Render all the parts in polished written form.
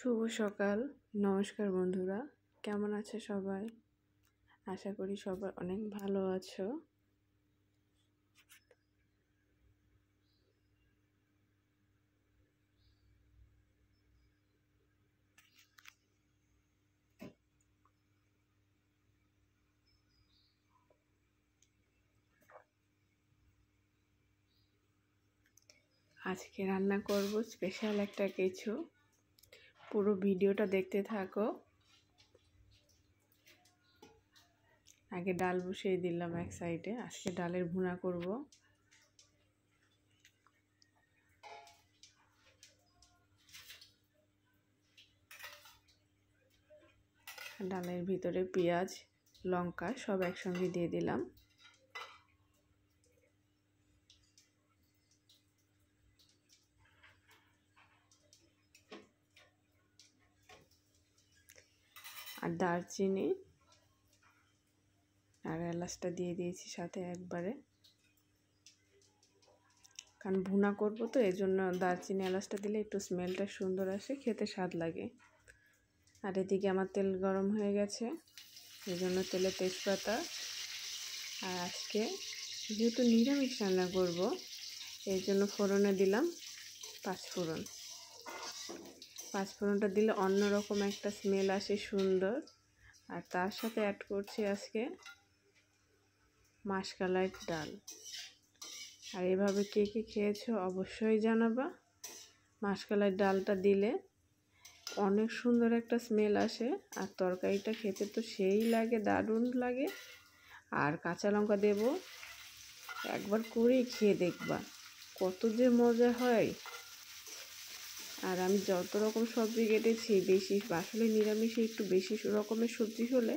শুভ সকাল। নমস্কার বন্ধুরা, কেমন আছে সবাই? আশা করি সবাই অনেক ভালো আছো। আজকে রান্না করব স্পেশাল একটা কিছু, পুরো ভিডিওটা দেখতে থাকো। আগে ডাল বসিয়ে দিলাম এক সাইডে, আজকে ডালের ভুনা করব। ডালের ভিতরে পেঁয়াজ, লঙ্কা সব একসঙ্গে দিয়ে দিলাম। আর দারচিনি আর এলাচটা দিয়ে দিয়েছি সাথে একবারে, কারণ ভুনা করবো তো এই জন্য দারচিনি এলাচটা দিলে একটু স্মেলটা সুন্দর আসে, খেতে স্বাদ লাগে। আর এদিকে আমার তেল গরম হয়ে গেছে, এই জন্য তেলে তেজপাতা, আর আজকে যেহেতু নিরামিষ রান্না করব এই জন্য ফোড়নে দিলাম পাঁচফোড়ন। পাঁচফোড়নটা দিলে অন্যরকম একটা স্মেল আসে সুন্দর। আর তার সাথে অ্যাড করছি আজকে মাসকলাই ডাল। আর এভাবে কে কে খেয়েছো অবশ্যই জানাবা। মাসকলাই ডালটা দিলে অনেক সুন্দর একটা স্মেল আসে, আর তরকারিটা খেতে তো সেই লাগে, দারুণ লাগে। আর কাঁচা লঙ্কা দেব, একবার করেই খেয়ে দেখবা কত যে মজা হয়। আর আমি যত রকম সবজি কেটেছি, বেশি আসলে নিরামিষে একটু বেশি রকমের সবজি হলে,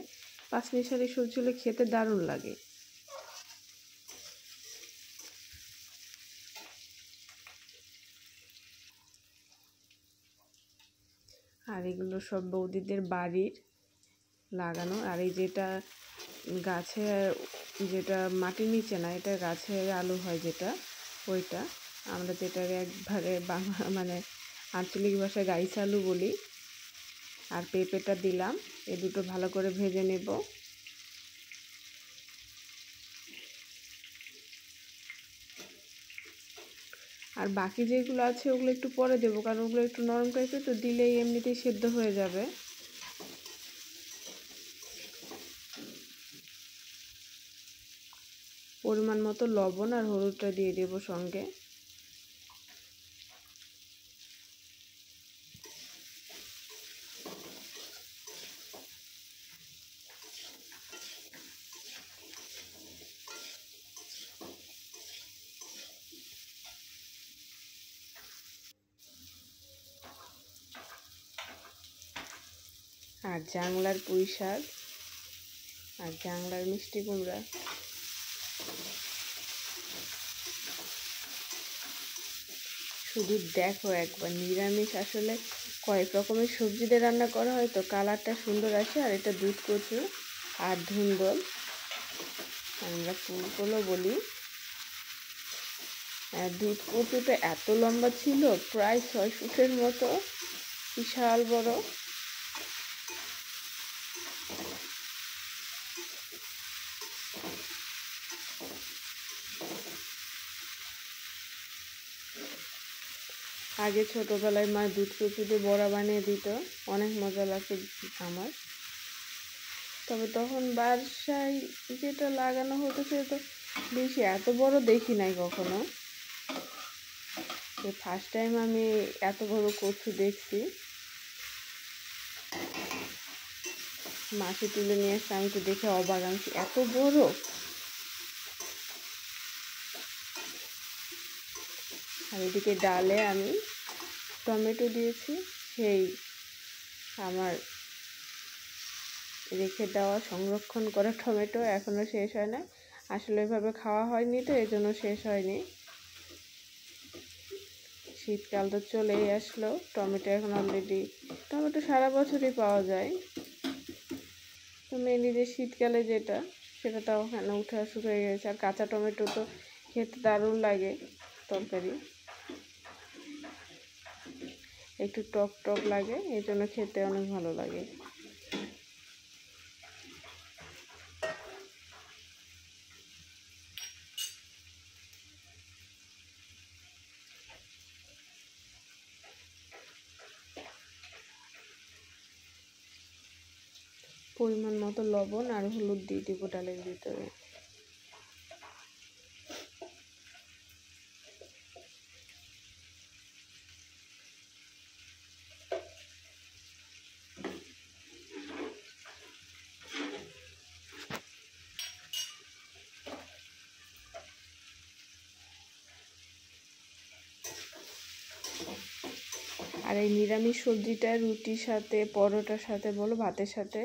পাঁচমিশালি সবজি হলে খেতে দারুণ লাগে। আর এগুলো সব বৌদিদের বাড়ির লাগানো। আর এই যেটা গাছে, যেটা মাটির নিচে না, এটা গাছের আলু হয় যেটা, ওইটা আমরা যেটাকে একবারে মানে আঞ্চলিক ভাষায় গাইস আলু বলি। আর পেঁপেটা দিলাম, এই দুটো ভালো করে ভেজে নেব। আর বাকি যেগুলো আছে ওগুলো একটু পরে দেবো, কারণ ওগুলো একটু নরম টাইপের, তো দিলেই এমনিতেই সেদ্ধ হয়ে যাবে। পরিমাণ মতো লবণ আর হলুদটা দিয়ে দেবো সঙ্গে। আর জাংলার পুঁই শাক আর জাংলার মিষ্টি কুমড়া, শুধু দেখো একবার। নিরামিষ আসলে কয়েক রকমের সবজি দিয়ে রান্না করা হয় তো কালারটা সুন্দর আসে। আর এটা দুধ কচু আর ধুন্দল, আমরা ফুলগুলো বলি। আর দুধ কচুটা এত লম্বা ছিল, প্রায় 6 ফুটের মতো, বিশাল বড়। আগে ছোটোবেলায় মা দুধ কচু দিয়ে বড়া বানিয়ে দিত, অনেক মজা লাগতো আমার। তবে তখন বাসায় যেটা লাগানো হতো সেটা তো বেশি এত বড় দেখি নাই কখনো। ফার্স্ট টাইম আমি এত বড় কচু দেখছি। মাসি তুলে নিয়ে আসছে, আমি তো দেখে অবাক, আমি এত বড়। আর এদিকে ডালে আমি টমেটো দিয়েছি, সেই আমার রেখে দেওয়া সংরক্ষণ করা টমেটো, এখনও শেষ হয় না। আসলে এভাবে খাওয়া হয়নি তো এই জন্য শেষ হয়নি। শীতকাল তো চলেই আসলো, টমেটো এখন অলরেডি, টমেটো সারা বছরই পাওয়া যায়, তো মেনলি যে শীতকালে যেটা, সেটা তো ওখানে উঠে শুরু হয়ে গেছে। আর কাঁচা টমেটো তো খেতে দারুণ লাগে তরকারি। একটু টক টক লাগে, এই জন্য খেতে অনেক ভালো লাগে। পরিমাণ মতো লবণ আর হলুদ দিয়ে দিব ডালের ভিতরে। আর এই নিরামিষ সবজিটা রুটির সাথে, পরোটার সাথে বলো, ভাতের সাথে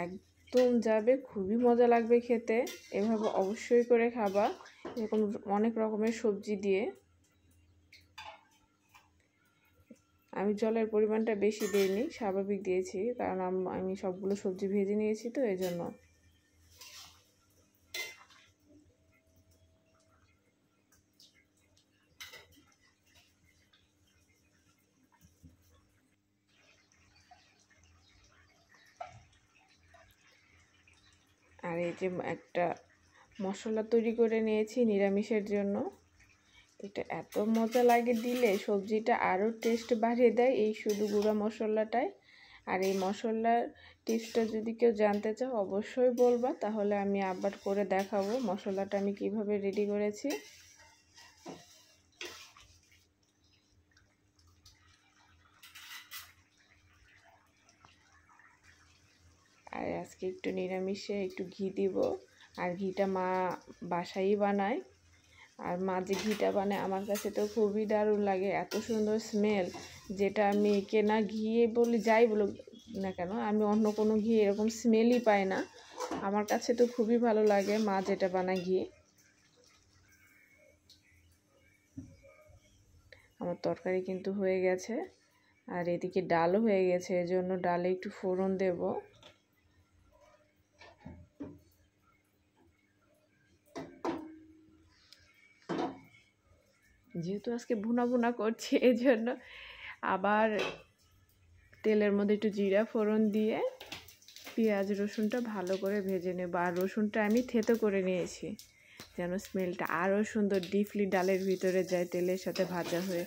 একদম যাবে, খুবই মজা লাগবে খেতে। এভাবে অবশ্যই করে খাবা, এরকম অনেক রকমের সবজি দিয়ে। আমি জলের পরিমাণটা বেশি দিইনি, স্বাভাবিক দিয়েছি, কারণ আমি সবগুলো সবজি ভেজে নিয়েছি তো এই জন্য। আর এই যে একটা মশলা তৈরি করে নিয়েছি নিরামিষের জন্য। এটা এত মজা লাগে দিলে, সবজিটা আরও টেস্ট বাড়িয়ে দেয় এই শুধু গুঁড়া মশলাটায়। আর এই মশলার টিপসটা যদি কেউ জানতে চাও অবশ্যই বলবা, তাহলে আমি আবার করে দেখাবো মশলাটা আমি কিভাবে রেডি করেছি। আর আজকে একটু নিরামিষে একটু ঘি দিব, আর ঘিটা মা বাসায়ই বানায়। আর মা যে ঘিটা বানায় আমার কাছে তো খুবই দারুণ লাগে, এত সুন্দর স্মেল, যেটা আমি কেনা ঘি বলি যাই বলুক না কেন, আমি অন্য কোনো ঘি এরকম স্মেলই পাই না। আমার কাছে তো খুবই ভালো লাগে মা যেটা বানায় ঘি। আমার তরকারি কিন্তু হয়ে গেছে, আর এদিকে ডালও হয়ে গেছে, এজন্য ডালে একটু ফোড়ন দেব। যেহেতু আজকে ভুনা ভুনা করছি এজন্য আবার তেলের মধ্যে একটু জিরা ফোড়ন দিয়ে পেঁয়াজ রসুনটা ভালো করে ভেজে নেব। আর রসুনটা আমি থেতো করে নিয়েছি যেন স্মেলটা আরও সুন্দর ডিপলি ডালের ভিতরে যায় তেলের সাথে ভাজা হয়ে।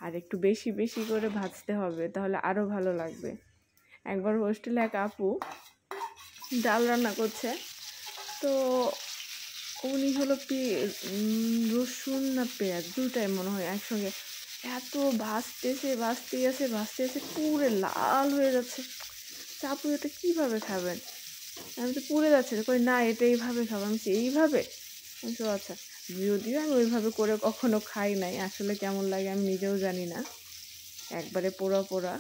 আর একটু বেশি বেশি করে ভাজতে হবে, তাহলে আরও ভালো লাগবে। একবার হোস্টেলে এক আপু ডাল রান্না করছে, তো উনি হলো রসুন না পেঁয়াজ দুটাই মনে হয় একসঙ্গে এত ভাজতে পুরো লাল হয়ে যাচ্ছে। আপু এটা কীভাবে খাবেন? আমি তো পুড়ে যাচ্ছে, কই না এটা এইভাবে খাবো। আমি এইভাবে? আমি তো আচ্ছা, যদিও আমি ওইভাবে করে কখনো খাই নাই, আসলে কেমন লাগে আমি নিজেও জানি না, একবারে পোড়া পোড়া।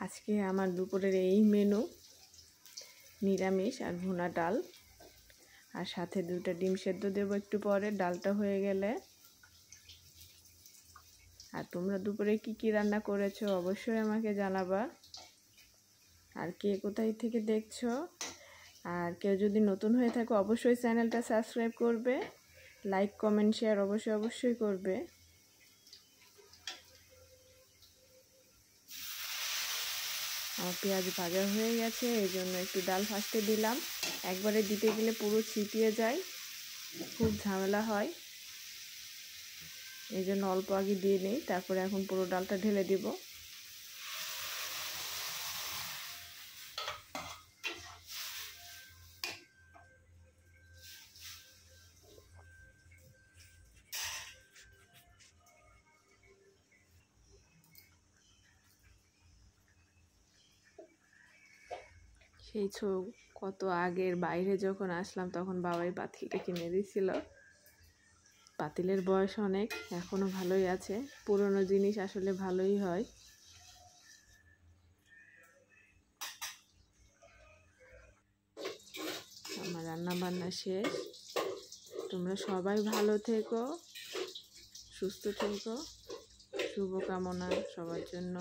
আজকে আমার দুপুরের এই মেনু, নিরামিষ আর ভুনা ডাল, আর সাথে 2টা ডিম সেদ্ধ দেবো একটু পরে ডালটা হয়ে গেলে। আর তোমরা দুপুরে কি কি রান্না করেছো অবশ্যই আমাকে জানাবা। আর কে কোথায় থেকে দেখছো, আর কেউ যদি নতুন হয়ে থাকো অবশ্যই চ্যানেলটা সাবস্ক্রাইব করবে, লাইক কমেন্ট শেয়ার অবশ্যই করবে। আমার পেঁয়াজ ভাজা হয়ে গেছে, এই জন্য একটু ডাল ফার্স্টে দিলাম, একবারে দিতে গেলে পুরো ছিটিয়ে যায়, খুব ঝামেলা হয়, এই জন্য অল্প আগে দিয়ে নিই, তারপরে এখন পুরো ডালটা ঢেলে দিব। সেই কত আগের বাইরে যখন আসলাম তখন বাবাই পাতিলটা কিনে দিয়েছিল। পাতিলের বয়স অনেক, এখনো ভালোই আছে, পুরনো জিনিস আসলে ভালোই হয়। আমার রান্না বান্না শেষ, তোমরা সবাই ভালো থেকো, সুস্থ থেকো, শুভকামনা সবার জন্য।